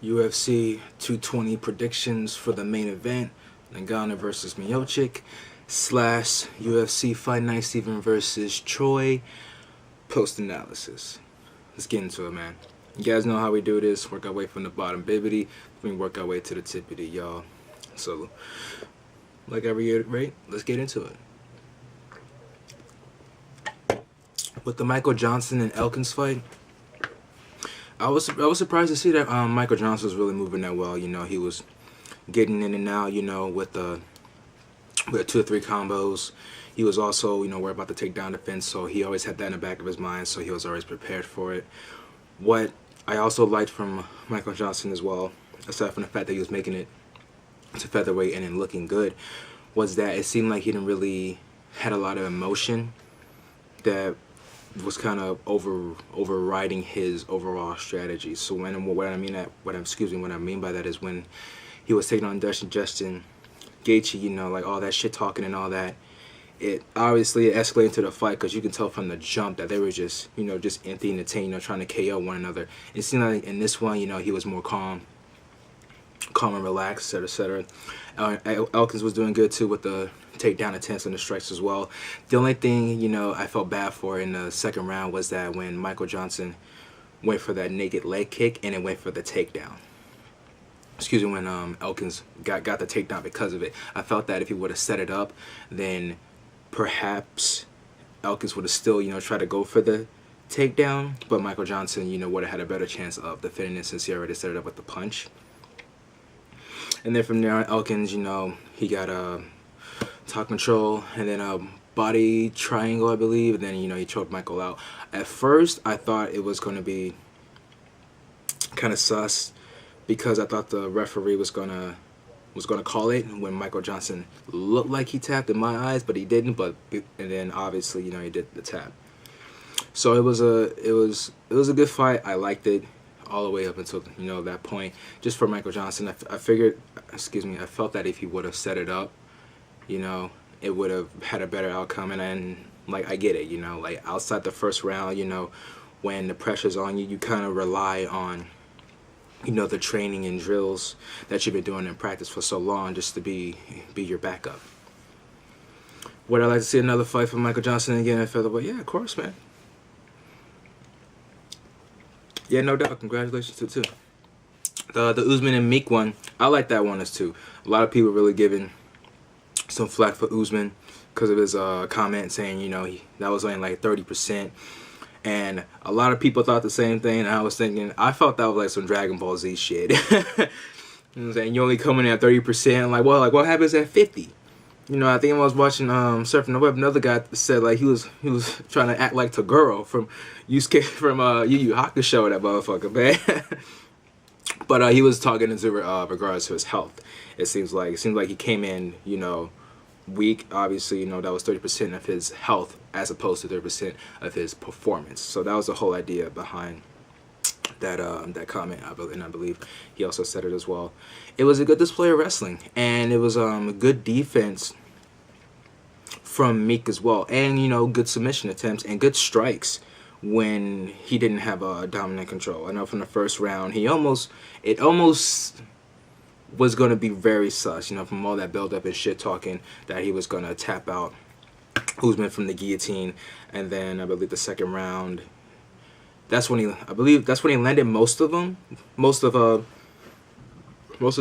UFC 220 predictions for the main event, Ngannou versus Miocic, slash UFC Fight Night Steven versus Choi, post-analysis. Let's get into it, man. You guys know how we do this. Work our way from the bottom bibbity, we work our way to the tippity, y'all. So, like I reiterate, let's get into it. With the Michael Johnson and Elkins fight, I was surprised to see that Michael Johnson was really moving that well. You know, he was getting in and out, you know, with 2 or 3 combos. He was also, you know, worried about the takedown defense, so he always had that in the back of his mind, so he was always prepared for it. What I also liked from Michael Johnson as well, aside from the fact that he was making it to featherweight and then looking good, was that it seemed like he didn't really had a lot of emotion that was kind of overriding his overall strategy. So what I mean by that is when he was taking on Justin Gaethje, you know, like all that shit talking and all that, it obviously escalated into the fight because you can tell from the jump that they were just, you know, just empty and entertaining, you know, trying to KO one another. It seemed like in this one, you know, he was more calm and relaxed, etc. Elkins was doing good too with the takedown attempts and the strikes as well. The only thing, you know, I felt bad for in the second round was that when Michael Johnson went for that naked leg kick and it went for the takedown. Excuse me, when Elkins got the takedown because of it. I felt that if he would have set it up, then perhaps Elkins would have still, you know, tried to go for the takedown, but Michael Johnson, you know, would have had a better chance of defending it since he already set it up with the punch. And then from there on, Elkins, you know, he got a top control and then a body triangle, I believe, and then, you know, he choked Michael out. At first, I thought it was going to be kind of sus because I thought the referee was gonna call it when Michael Johnson looked like he tapped in my eyes, but he didn't. And then obviously, you know, he did the tap. So it was a good fight. I liked it all the way up until, you know, that point. Just for Michael Johnson, I felt that if he would have set it up, you know, it would have had a better outcome. And like, I get it, you know, like outside the first round, you know, when the pressure's on you, you kind of rely on, you know, the training and drills that you've been doing in practice for so long just to be your backup. Would I like to see another fight from Michael Johnson again at featherweight? Yeah, of course, man. Yeah, no doubt. Congratulations to too. The Usman and Meek one, I like that one as too. A lot of people really giving some flack for Usman because of his comment saying, you know, that was only like 30%. And a lot of people thought the same thing, and I was thinking, I felt that was like some Dragon Ball Z shit. You know what I'm saying? You only coming in at 30%, like, well, like what happens at 50? You know, I think I was watching Surfing the Web, another guy said like he was trying to act like Toguro from Yu Yu Hakusho, that motherfucker, man. But he was talking into regards to his health. It seems like he came in, you know, weak. Obviously, you know, that was 30% of his health as opposed to 30% of his performance. So that was the whole idea behind that comment, I believe he also said it as well. It was a good display of wrestling, and it was a good defense from Meek as well, and, you know, good submission attempts and good strikes when he didn't have a dominant control. I know from the first round it almost was going to be very sus, you know, from all that build up and shit talking, that he was going to tap out Usman from the guillotine. And then I believe the second round, that's when he landed most of the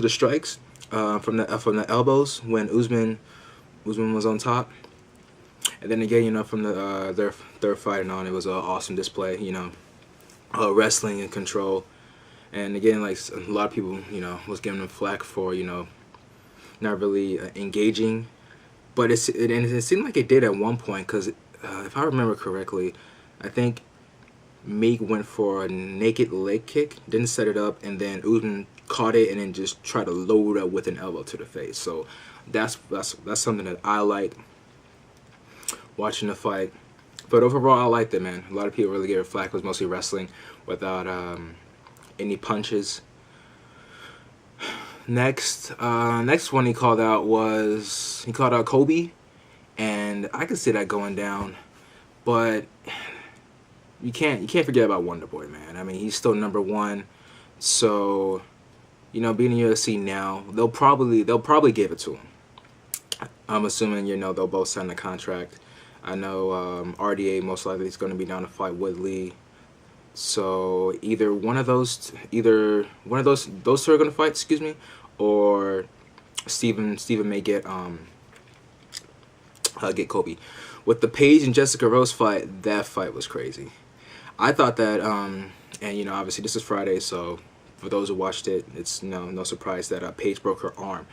strikes from the elbows when Usman was on top. And then again, you know, from their third fight and on, it was an awesome display, you know, wrestling and control. And again, like a lot of people, you know, was giving him flack for, you know, not really engaging, but it seemed like it did at one point, because if I remember correctly, I think Meek went for a naked leg kick, didn't set it up, and then Usman caught it and then just tried to load up with an elbow to the face. So that's something that I like watching the fight. But overall, I liked it, man. A lot of people really gave it flack. It was mostly wrestling without any punches. Next one he called out Kobe, and I could see that going down, but you can't forget about Wonder Boy, man. I mean, he's still #1, so you know, being in UFC now, they'll probably give it to him. I'm assuming, you know, they'll both sign the contract. I know RDA most likely is going to be down to fight Woodley. So either one of those two are going to fight, excuse me, or Steven may get Kobe. With the Paige and Jessica Rose fight, that fight was crazy. I thought that and you know, obviously this is Friday, so for those who watched it, it's no surprise that Paige broke her arm.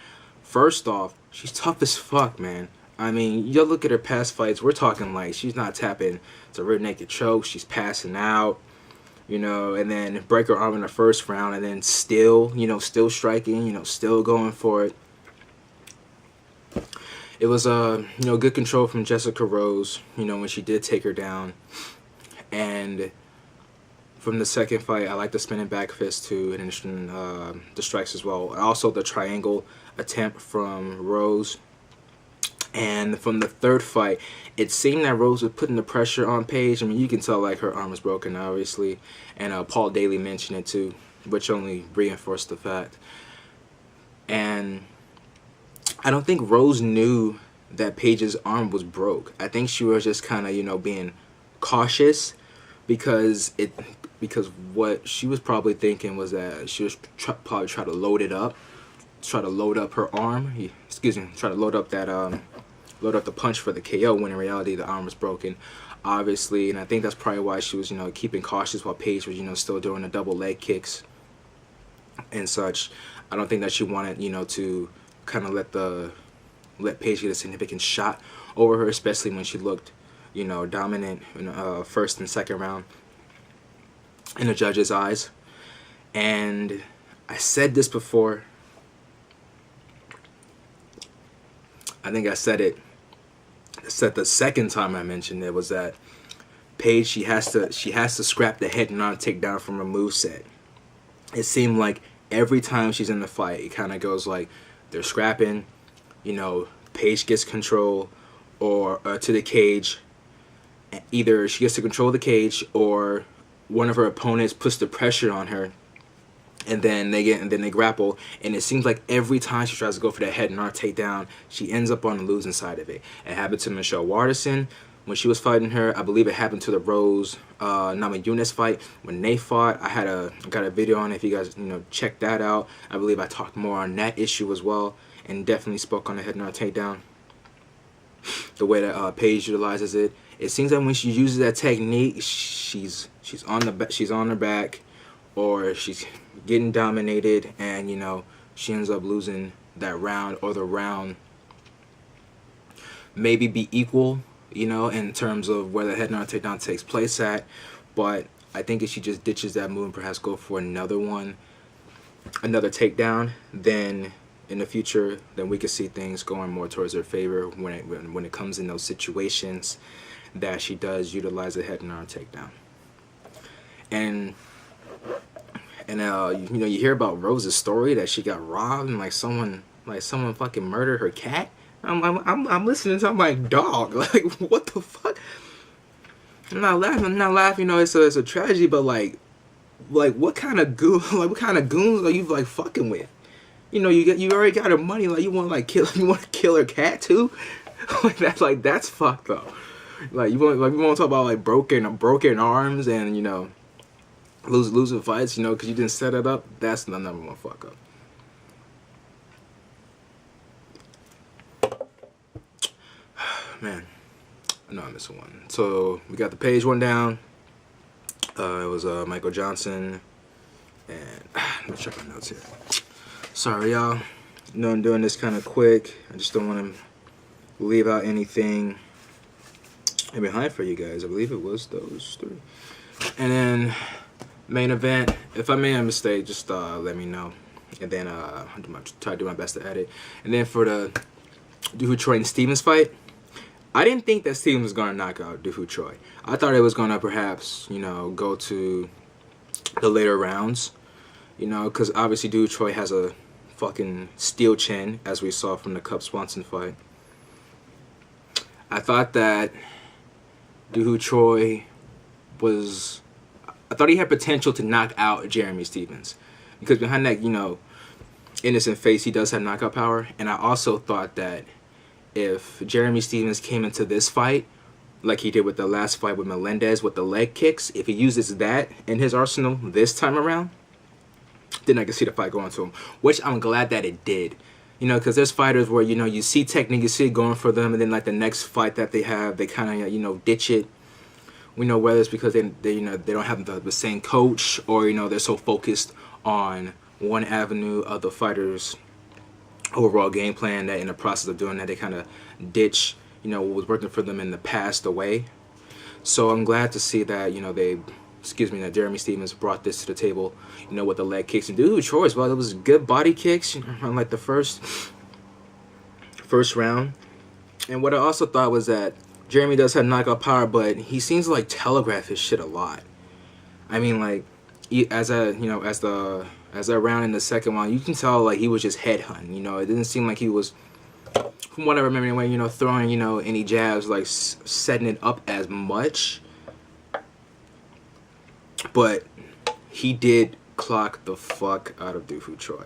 First off, she's tough as fuck, man. I mean, you look at her past fights, we're talking like she's not tapping to rear naked choke, she's passing out, you know, and then break her arm in the first round, and then still, you know, still striking, you know, still going for it. It was you know, good control from Jessica Rose, you know, when she did take her down. And from the second fight, I like the spinning back fist too, and the strikes as well. Also the triangle attempt from Rose. And from the third fight, it seemed that Rose was putting the pressure on Paige. I mean, you can tell like her arm was broken, obviously. And Paul Daly mentioned it too, which only reinforced the fact. And I don't think Rose knew that Paige's arm was broke. I think she was just kind of, you know, being cautious because what she was probably thinking was that she was probably try to load it up, try to load up her arm. Excuse me, try to load up that load up the punch for the KO. When in reality the arm was broken, obviously, and I think that's probably why she was, you know, keeping cautious while Paige was, you know, still doing the double leg kicks and such. I don't think that she wanted, you know, to kind of let Paige get a significant shot over her, especially when she looked, you know, dominant in first and second round in the judges' eyes. And I said this before. I think I said it the second time I mentioned it, was that Paige, she has to scrap the head and arm takedown from her moveset. It seemed like every time she's in the fight, it kind of goes like they're scrapping, you know, Paige gets control or to the cage. Either she gets to control the cage or one of her opponents puts the pressure on her, and then they grapple. And it seems like every time she tries to go for that head and arm takedown, she ends up on the losing side of it. It happened to Michelle Waterson when she was fighting her. I believe it happened to the Rose Namajunas fight when they fought. I got a video on it if you guys, you know, check that out. I believe I talked more on that issue as well, and definitely spoke on the head and arm takedown. The way that Paige utilizes it, it seems like when she uses that technique, she's on her back, or she's getting dominated, and you know, she ends up losing that round, or the round maybe be equal, you know, in terms of where the head and arm takedown takes place at. But I think if she just ditches that move and perhaps go for another takedown, then in the future, then we could see things going more towards her favor when it comes in those situations that she does utilize the head and arm takedown. And you know, you hear about Rose's story that she got robbed and like someone fucking murdered her cat. I'm listening to, I'm like, dog, like what the fuck? I'm not laughing. You know, it's a tragedy, but like what kind of goons are you like fucking with? You know, you already got her money. Like you want to kill her cat too? that's fucked up. Like we want to talk about like broken arms and, you know, losing fights, you know, because you didn't set it up. That's the number one fuck up. Man, I know I'm missing one. So we got the Paige one down. It was Michael Johnson, and let me check my notes here. Sorry, y'all. I know I'm doing this kind of quick. I just don't want to leave out anything in behind for you guys. I believe it was those three. And then main event. If I made a mistake, just let me know. And then I'll try to do my best to edit. And then for the Doo Ho Choi and Stevens fight, I didn't think that Stevens was going to knock out Doo Ho Choi. I thought it was going to perhaps, you know, go to the later rounds. You know, because obviously Doo Ho Choi has a fucking steel chin, as we saw from the Cub Swanson fight. I thought that Doo Ho Choi I thought he had potential to knock out Jeremy Stevens. Because behind that, you know, innocent face, he does have knockout power. And I also thought that if Jeremy Stephens came into this fight like he did with the last fight with Melendez with the leg kicks, if he uses that in his arsenal this time around, then I can see the fight going to him, which I'm glad that it did. You know, because there's fighters where, you know, you see technique, you see it going for them, and then like the next fight that they have, they kind of, you know, ditch it. We know whether it's because they you know, they don't have the same coach, or, you know, they're so focused on one avenue of the fighter's overall game plan that in the process of doing that, they kind of ditch, you know, what was working for them in the past away. So I'm glad to see that, you know, that Jeremy Stephens brought this to the table, you know, with the leg kicks. And dude, Choi as well, it was good body kicks, you know, on like the first round. And what I also thought was that Jeremy does have knockout power, but he seems to like telegraph his shit a lot. I mean, like, as that round in the second one, you can tell like he was just headhunting. You know, it didn't seem like he was, from what I remember anyway, you know, throwing, you know, any jabs, like setting it up as much. But he did clock the fuck out of Doofu Choi.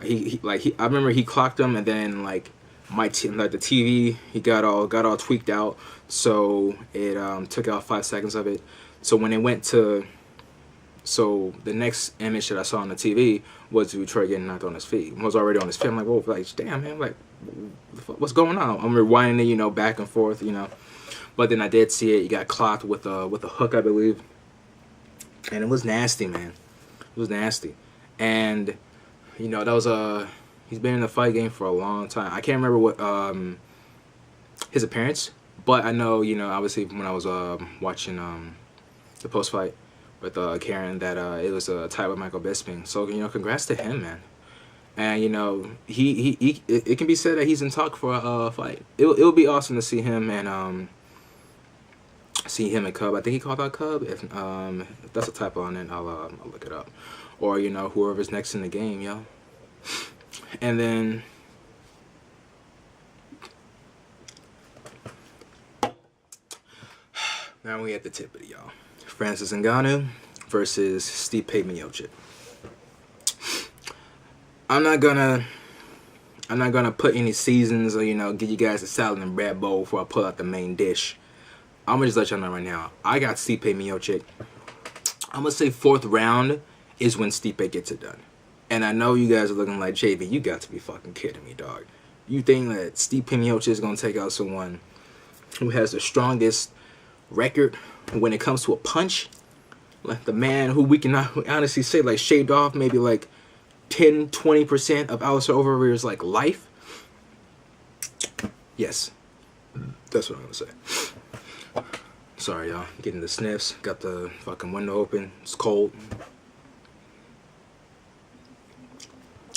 I remember he clocked him, and then like the TV, he got all tweaked out, so it took out 5 seconds of it. So when it went to, so the next image that I saw on the TV was Doofu Choi getting knocked on his feet. I was already on his feet. I'm like, whoa, like damn man, like what's going on? I'm rewinding it, you know, back and forth, you know. But then I did see it. He got clocked with a hook, I believe. And it was nasty, man. It was nasty. And, you know, that was he's been in the fight game for a long time. I can't remember what his appearance, but I know, you know, obviously when I was watching the post-fight with Karen, that it was a tie with Michael Bisping. So, you know, congrats to him, man. And, you know, it can be said that he's in talk for a fight. It'll be awesome to see him and Cub. I think he called out Cub. If that's a typo on it, I'll look it up. Or, you know, whoever's next in the game, yo. And then now we at the tip of it, y'all. Francis Ngannou versus Stipe Miocic. I'm not gonna put any seasons or, you know, give you guys a salad and bread bowl before I pull out the main dish. I'm gonna just let y'all know right now. I got Stipe Miocic. I'm gonna say 4th round is when Stipe gets it done. And I know you guys are looking like, JV, you got to be fucking kidding me, dog. You think that Stipe Miocic is gonna take out someone who has the strongest record when it comes to a punch? Like the man who we can honestly say like shaved off maybe like 10-20% of Alistair Overeem's like life? Yes. That's what I'm gonna say. Sorry, y'all. Getting the sniffs. Got the fucking window open. It's cold.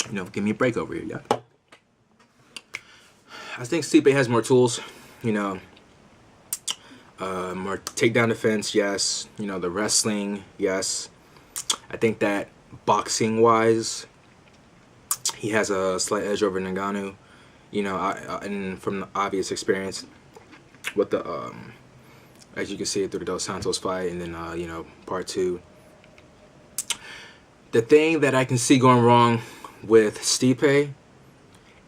You know, give me a break over here, y'all. I think Stipe has more tools. You know, more takedown defense, yes. You know, the wrestling, yes. I think that boxing-wise, he has a slight edge over Ngannou. You know, and from the obvious experience with the as you can see through the Dos Santos fight, and then you know, part 2. The thing that I can see going wrong with Stipe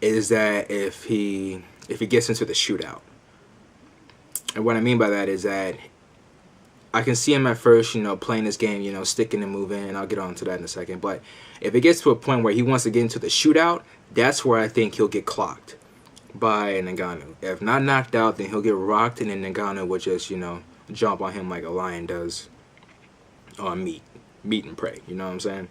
is that if he gets into the shootout. And what I mean by that is that I can see him at first, you know, playing this game, you know, sticking and moving, and I'll get on to that in a second. But if it gets to a point where he wants to get into the shootout, that's where I think he'll get clocked by Ngannou. If not knocked out, then he'll get rocked, and then Ngannou will just, you know, jump on him like a lion does on meat and prey. You know what I'm saying?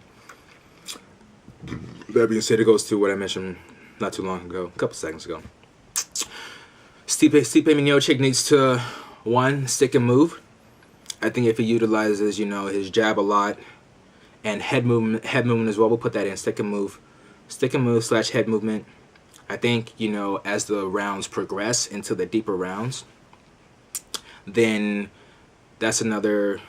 That being said, it goes to what I mentioned not too long ago, a couple seconds ago. Stipe Miocic needs to, 1, stick and move. I think if he utilizes, you know, his jab a lot and head movement as well, we'll put that in, stick and move / head movement. I think, you know, as the rounds progress into the deeper rounds, then that's another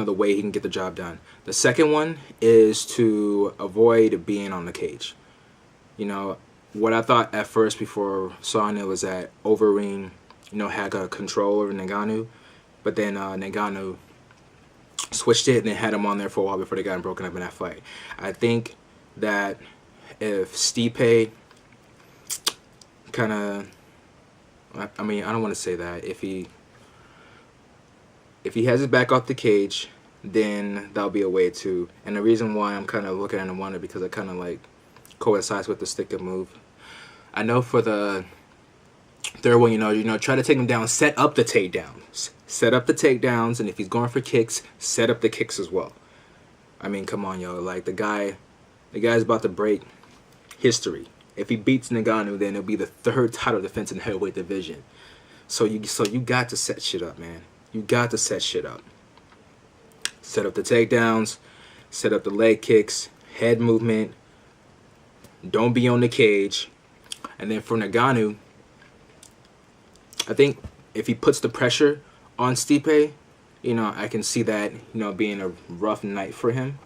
way he can get the job done. The second one is to avoid being on the cage. You know, what I thought at first before sawing it was that Overeem, you know, had a control over Ngannou, but then Ngannou switched it and then had him on there for a while before they got him broken up in that fight. I think that if Stipe kind of, I mean, I don't want to say that. If he has his back off the cage, then that'll be a way to. And the reason why I'm kind of looking at him wonder because it kind of like coincides with the stick and move. I know for the third one, you know, try to take him down, set up the takedowns, and if he's going for kicks, set up the kicks as well. I mean, come on, yo, like the guy's about to break history. If he beats Ngannou, then it'll be the third title defense in the heavyweight division. So you got to set shit up, man. You got to set shit up. Set up the takedowns, set up the leg kicks, head movement. Don't be on the cage. And then for Ngannou, I think if he puts the pressure on Stipe, you know, I can see that, you know, being a rough night for him.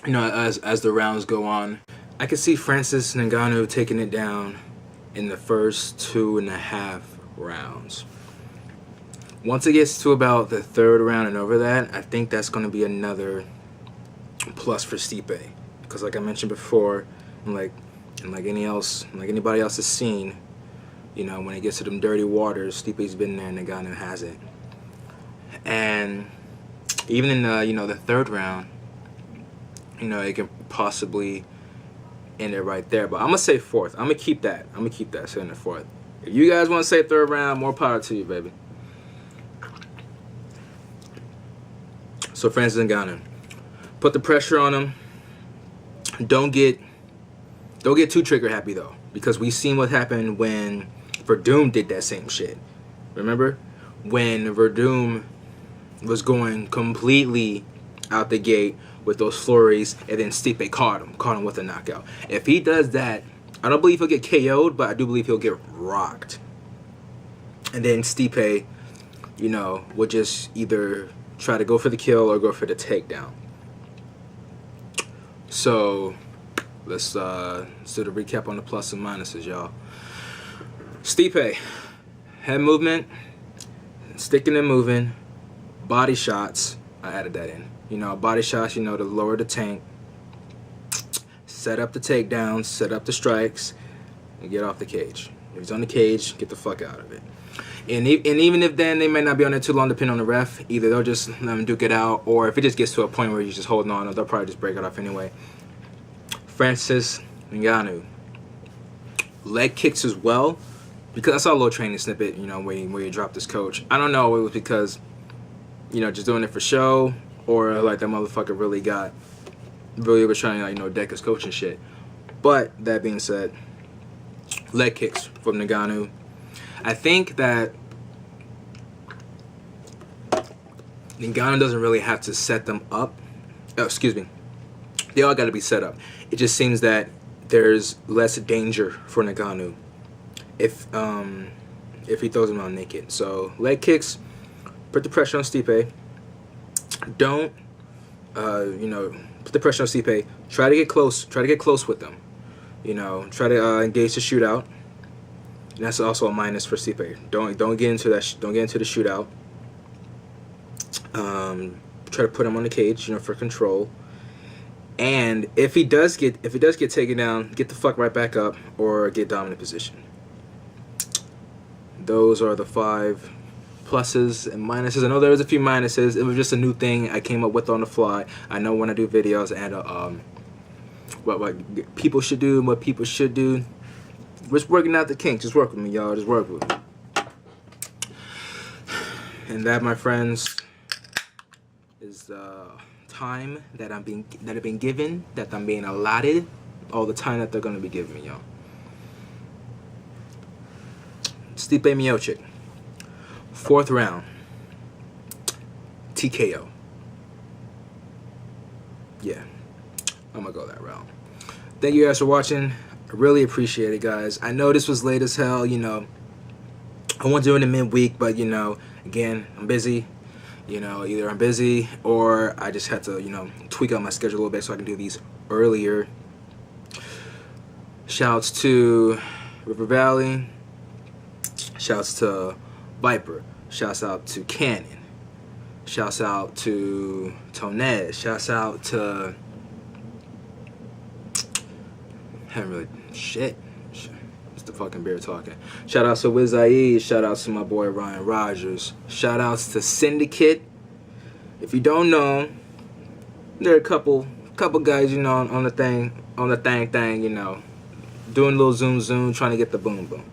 You know, as the rounds go on, I can see Francis Ngannou taking it down in the first 2.5 rounds. Once it gets to about the third round and over that, I think that's going to be another plus for Stipe, because like I mentioned before, and like anybody else has seen, you know, when it gets to them dirty waters, Stipe's been there and Ngannou hasn't. And even in the, you know, the third round, you know, it can possibly end it right there. But I'm gonna say fourth. I'm gonna keep that. Saying the fourth. If you guys want to say third round, more power to you, baby. So Francis Ngannou, put the pressure on him. Don't get too trigger happy though, because we've seen what happened when Verdum did that same shit. Remember when Verdum was going completely out the gate with those flurries, and then Stipe caught him with a knockout. If he does that, I don't believe he'll get KO'd, but I do believe he'll get rocked. And then Stipe, you know, will just either try to go for the kill or go for the takedown. So let's do the recap on the plus and minuses, y'all. Stipe, head movement, sticking and moving, body shots. I added that in. You know, body shots, you know, to lower the tank, set up the takedowns, set up the strikes, and get off the cage. If he's on the cage, get the fuck out of it. And even if then they might not be on there too long, depending on the ref, either they'll just let him duke it out, or if it just gets to a point where he's just holding on, they'll probably just break it off anyway. Francis Ngannou, leg kicks as well, because I saw a little training snippet, you know, where you dropped this coach. I don't know, it was because, you know, just doing it for show, or like that motherfucker really was trying to, you know, deck his coach and shit. But that being said, leg kicks from Ngannou. I think that Ngannou doesn't really have to set them up. Oh, excuse me. They all got to be set up. It just seems that there's less danger for Ngannou if he throws them out naked. So leg kicks, put the pressure on Stipe. Don't, you know, put the pressure on Stipe. Try to get close. Try to get close with them. You know, try to engage the shootout. And that's also a minus for Stipe. Don't get into that. Don't get into the shootout. Try to put him on the cage, you know, for control. And if he does get taken down, get the fuck right back up or get dominant position. Those are the 5 pluses and minuses. I know there was a few minuses. It was just a new thing I came up with on the fly. I know when I do videos and what people should do and what people should do. Just working out the kinks. Just work with me, y'all. Just work with me. And that, my friends, is the time that I've been given, that I'm being allotted, all the time that they're gonna be giving me, y'all. Stipe Miocic, 4th round, TKO. Yeah, I'm gonna go that route. Thank you guys for watching. I really appreciate it, guys. I know this was late as hell, you know. I want to do it in midweek, but, you know, again, I'm busy. You know, either I'm busy or I just had to, you know, tweak out my schedule a little bit so I can do these earlier. Shouts to River Valley. Shouts to Viper. Shouts out to Cannon. Shouts out to Tonez. Shouts out to haven't really shit. It's the fucking beer talking. Shout out to Wiz Aid. Shout out to my boy Ryan Rogers. Shout outs to Syndicate. If you don't know, there are a couple guys, you know, on the thing, you know, doing a little zoom, trying to get the boom.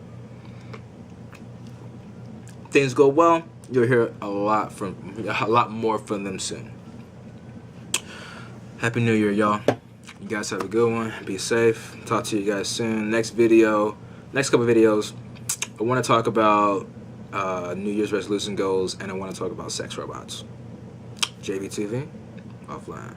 Things go well, you'll hear a lot more from them soon. Happy New Year, y'all. You guys have a good one. Be safe. Talk to you guys soon. Next couple videos, I want to talk about New Year's resolution goals, and I want to talk about sex robots. JVTV, offline.